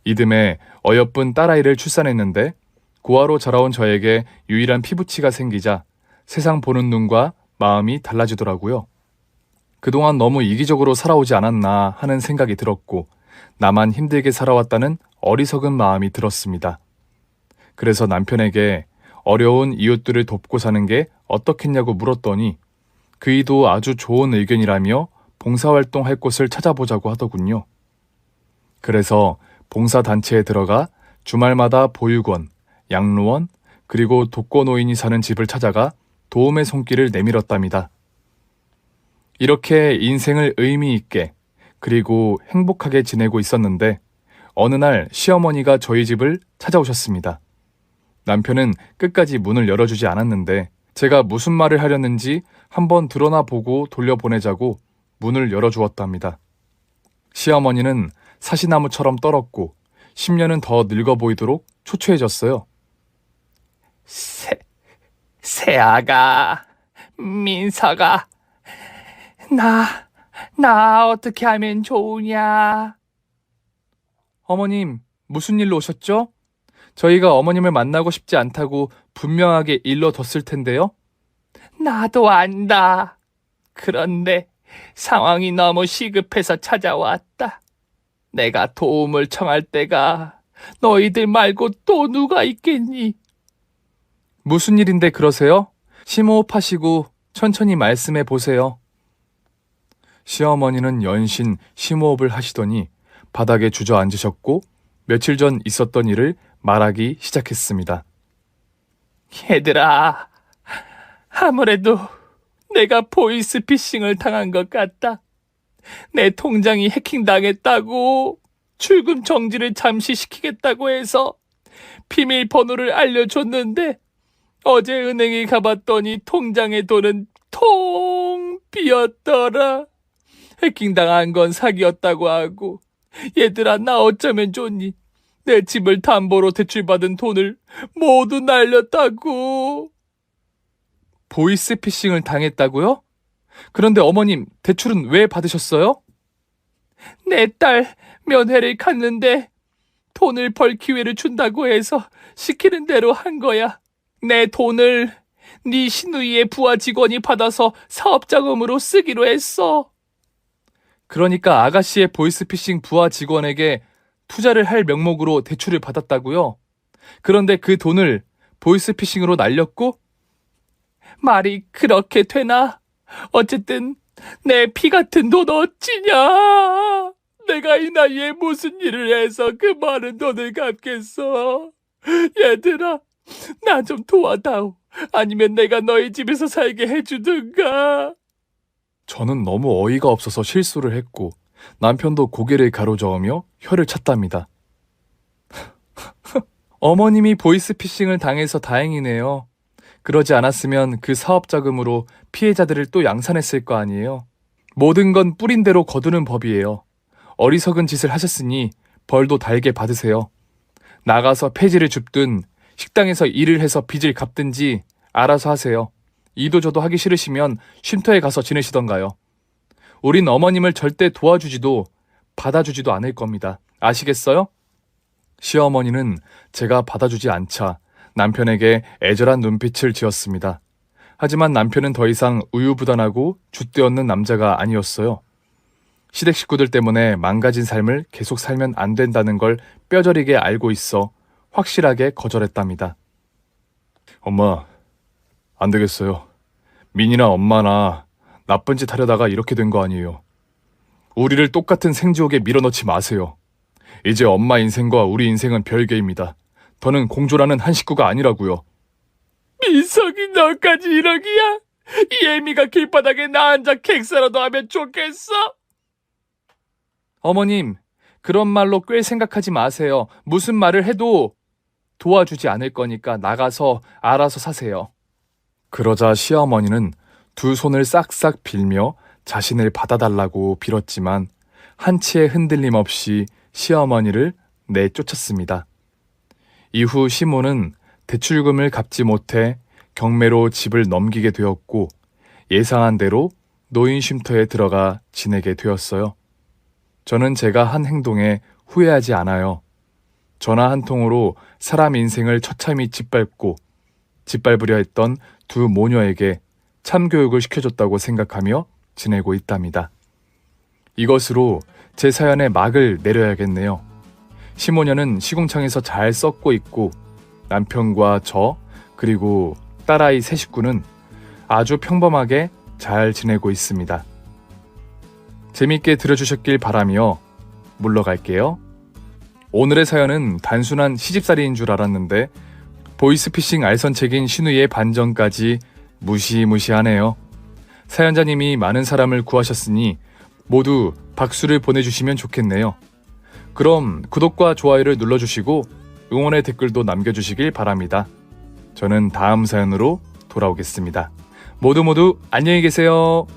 이듬해 어여쁜 딸아이를 출산했는데 고아로 자라온 저에게 유일한 피부치가 생기자 세상 보는 눈과 마음이 달라지더라고요. 그동안 너무 이기적으로 살아오지 않았나 하는 생각이 들었고 나만 힘들게 살아왔다는 어리석은 마음이 들었습니다. 그래서 남편에게 어려운 이웃들을 돕고 사는 게 어떻겠냐고 물었더니 그이도 아주 좋은 의견이라며 봉사활동할 곳을 찾아보자고 하더군요. 그래서 봉사단체에 들어가 주말마다 보육원, 양로원, 그리고 독거노인이 사는 집을 찾아가 도움의 손길을 내밀었답니다. 이렇게 인생을 의미 있게 그리고 행복하게 지내고 있었는데 어느 날 시어머니가 저희 집을 찾아오셨습니다. 남편은 끝까지 문을 열어주지 않았는데 제가 무슨 말을 하려는지 한번 드러나 보고 돌려보내자고 문을 열어주었답니다. 시어머니는 사시나무처럼 떨었고 10년은 더 늙어 보이도록 초췌해졌어요. 세아가, 민서가, 나 나 어떻게 하면 좋으냐? 어머님, 무슨 일로 오셨죠? 저희가 어머님을 만나고 싶지 않다고 분명하게 일러뒀을 텐데요. 나도 안다. 그런데 상황이 너무 시급해서 찾아왔다. 내가 도움을 청할 때가 너희들 말고 또 누가 있겠니? 무슨 일인데 그러세요? 심호흡하시고 천천히 말씀해 보세요. 시어머니는 연신 심호흡을 하시더니 바닥에 주저앉으셨고 며칠 전 있었던 일을 말하기 시작했습니다. 얘들아, 아무래도 내가 보이스피싱을 당한 것 같다. 내 통장이 해킹당했다고 출금 정지를 잠시 시키겠다고 해서 비밀번호를 알려줬는데 어제 은행에 가봤더니 통장의 돈은 통 비었더라. 해킹당한 건 사기였다고 하고. 얘들아, 나 어쩌면 좋니? 내 집을 담보로 대출받은 돈을 모두 날렸다고. 보이스피싱을 당했다고요? 그런데 어머님, 대출은 왜 받으셨어요? 내 딸 면회를 갔는데 돈을 벌 기회를 준다고 해서 시키는 대로 한 거야. 내 돈을 네 시누이의 부하 직원이 받아서 사업자금으로 쓰기로 했어. 그러니까 아가씨의 보이스피싱 부하 직원에게 투자를 할 명목으로 대출을 받았다고요? 그런데 그 돈을 보이스피싱으로 날렸고? 말이 그렇게 되나? 어쨌든 내 피 같은 돈 어찌냐? 내가 이 나이에 무슨 일을 해서 그 많은 돈을 갚겠어? 얘들아, 나 좀 도와다오. 아니면 내가 너희 집에서 살게 해주든가. 저는 너무 어이가 없어서 실수를 했고 남편도 고개를 가로저으며 혀를 찼답니다. 어머님이 보이스피싱을 당해서 다행이네요. 그러지 않았으면 그 사업자금으로 피해자들을 또 양산했을 거 아니에요. 모든 건 뿌린 대로 거두는 법이에요. 어리석은 짓을 하셨으니 벌도 달게 받으세요. 나가서 폐지를 줍든 식당에서 일을 해서 빚을 갚든지 알아서 하세요. 이도저도 하기 싫으시면 쉼터에 가서 지내시던가요. 우린 어머님을 절대 도와주지도 받아주지도 않을 겁니다. 아시겠어요? 시어머니는 제가 받아주지 않자 남편에게 애절한 눈빛을 지었습니다. 하지만 남편은 더 이상 우유부단하고 줏대없는 남자가 아니었어요. 시댁 식구들 때문에 망가진 삶을 계속 살면 안 된다는 걸 뼈저리게 알고 있어 확실하게 거절했답니다. 엄마, 안 되겠어요. 민이나 엄마나 나쁜 짓 하려다가 이렇게 된 거 아니에요. 우리를 똑같은 생지옥에 밀어넣지 마세요. 이제 엄마 인생과 우리 인생은 별개입니다. 더는 공조라는 한 식구가 아니라고요. 민석이 너까지 이러기야? 이 애미가 길바닥에 나 앉아 객사라도 하면 좋겠어? 어머님, 그런 말로 꽤 생각하지 마세요. 무슨 말을 해도 도와주지 않을 거니까 나가서 알아서 사세요. 그러자 시어머니는 두 손을 싹싹 빌며 자신을 받아달라고 빌었지만 한치의 흔들림 없이 시어머니를 내쫓았습니다. 이후 시모는 대출금을 갚지 못해 경매로 집을 넘기게 되었고 예상한 대로 노인 쉼터에 들어가 지내게 되었어요. 저는 제가 한 행동에 후회하지 않아요. 전화 한 통으로 사람 인생을 처참히 짓밟으려 했던 두 모녀에게 참교육을 시켜줬다고 생각하며 지내고 있답니다. 이것으로 제 사연의 막을 내려야겠네요. 시모녀는 시궁창에서 잘 썩고 있고 남편과 저 그리고 딸아이 세 식구는 아주 평범하게 잘 지내고 있습니다. 재밌게 들어주셨길 바라며 물러갈게요. 오늘의 사연은 단순한 시집살이인 줄 알았는데 보이스피싱 알선책인 신우의 반전까지 무시무시하네요. 사연자님이 많은 사람을 구하셨으니 모두 박수를 보내주시면 좋겠네요. 그럼 구독과 좋아요를 눌러주시고 응원의 댓글도 남겨주시길 바랍니다. 저는 다음 사연으로 돌아오겠습니다. 모두 안녕히 계세요.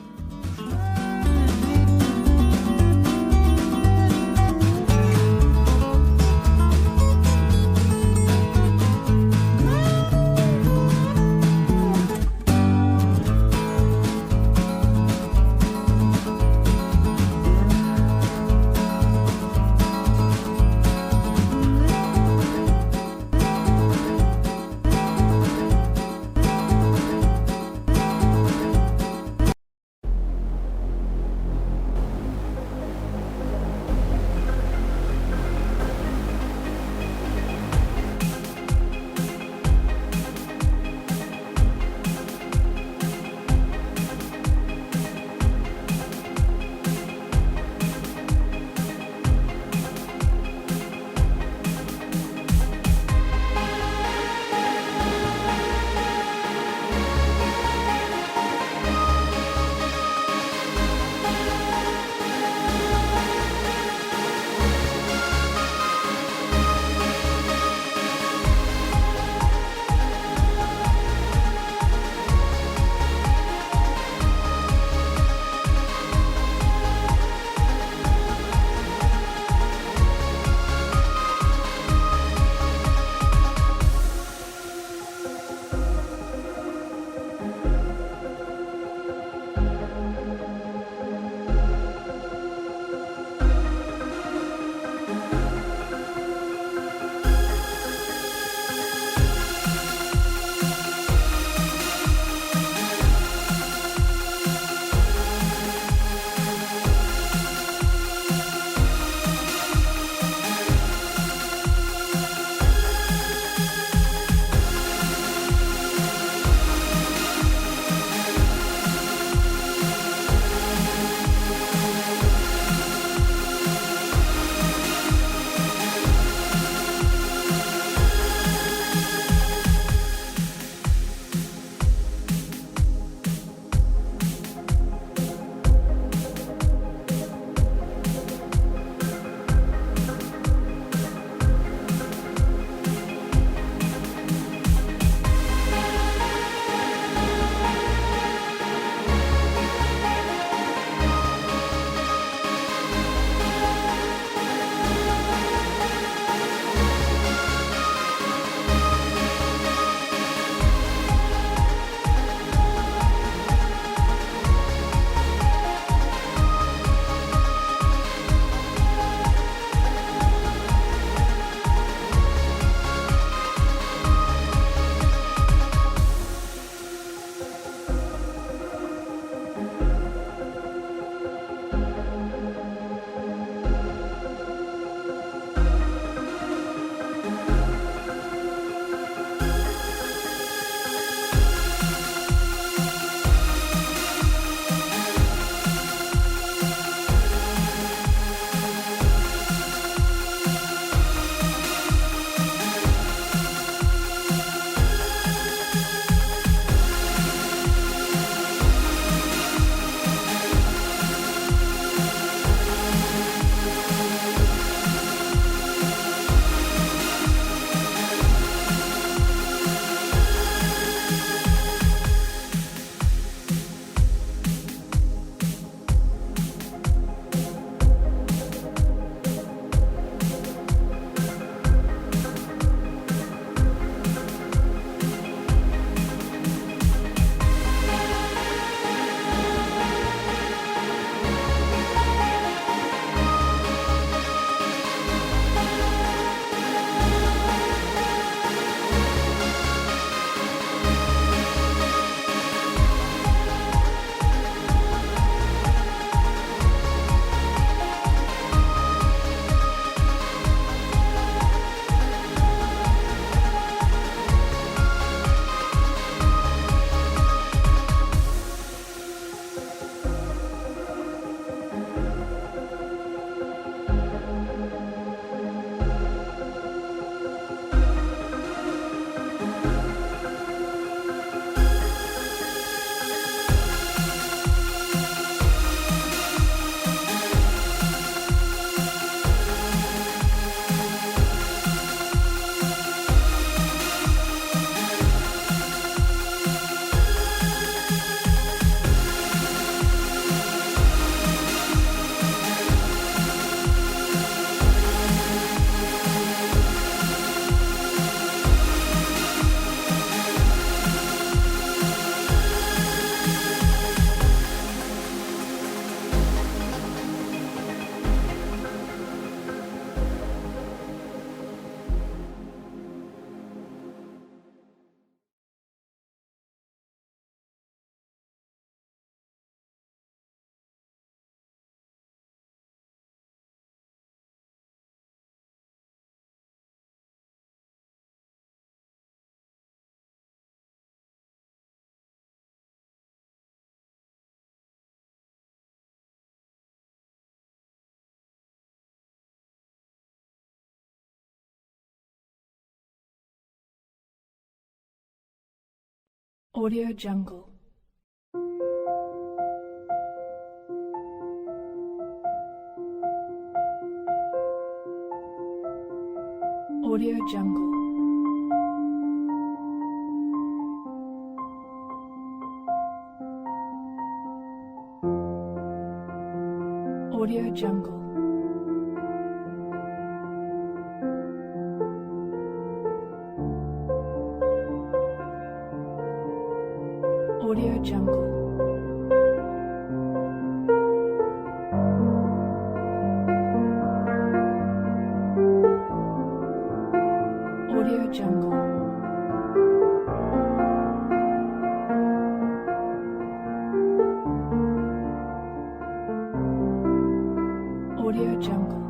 Audio Jungle. Audio Jungle. Audio Jungle. Audio Jungle. Audio Jungle. Audio Jungle.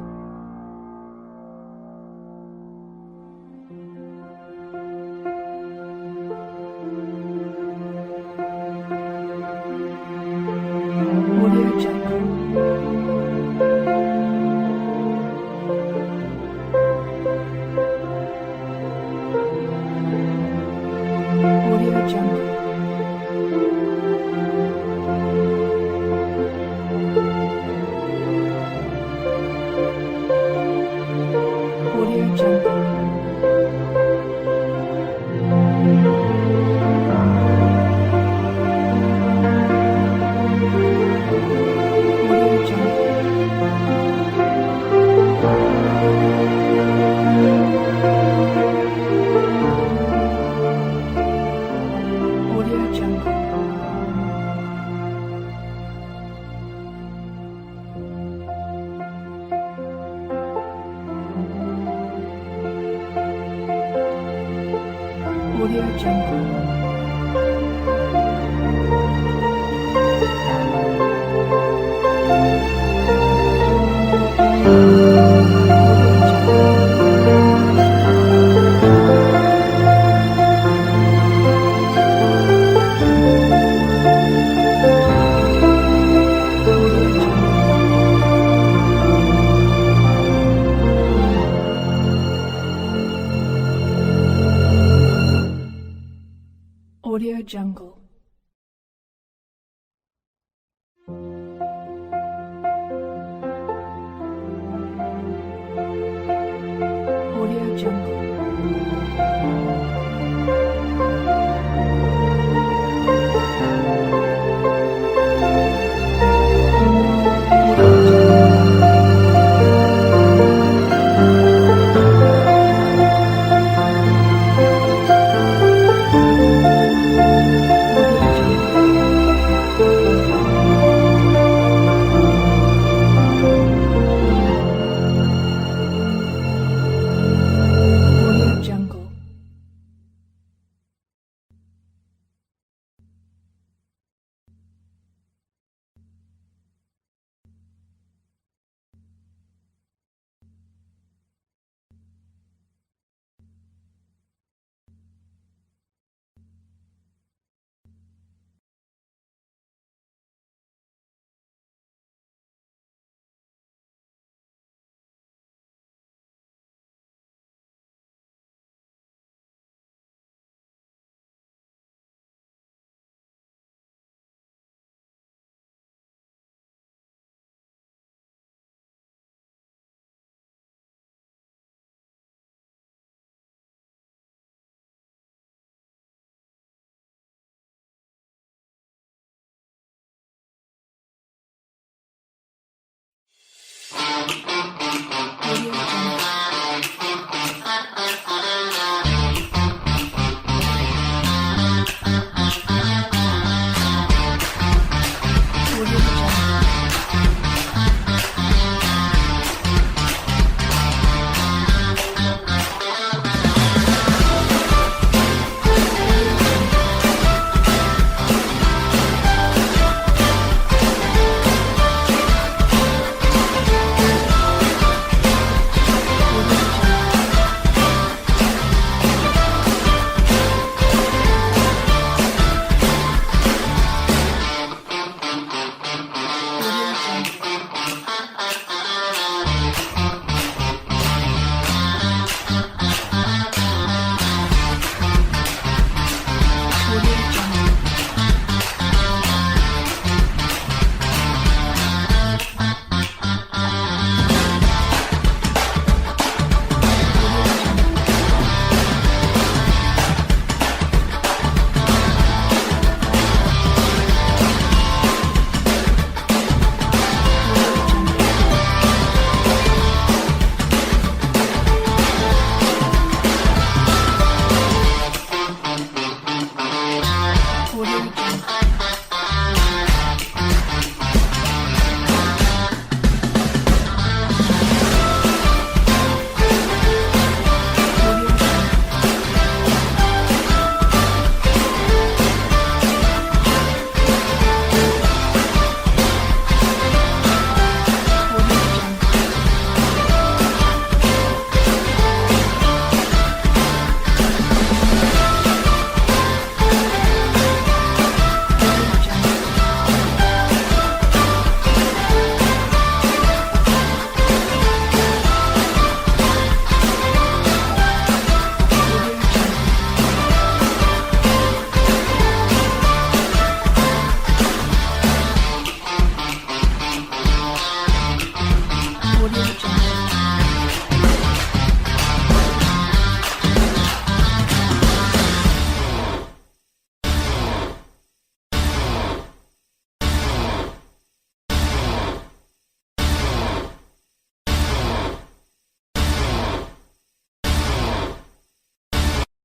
Audio Jungle. Audio Jungle. Audio Jungle. Audio Jungle. Audio Jungle. Audio Jungle. Audio Jungle.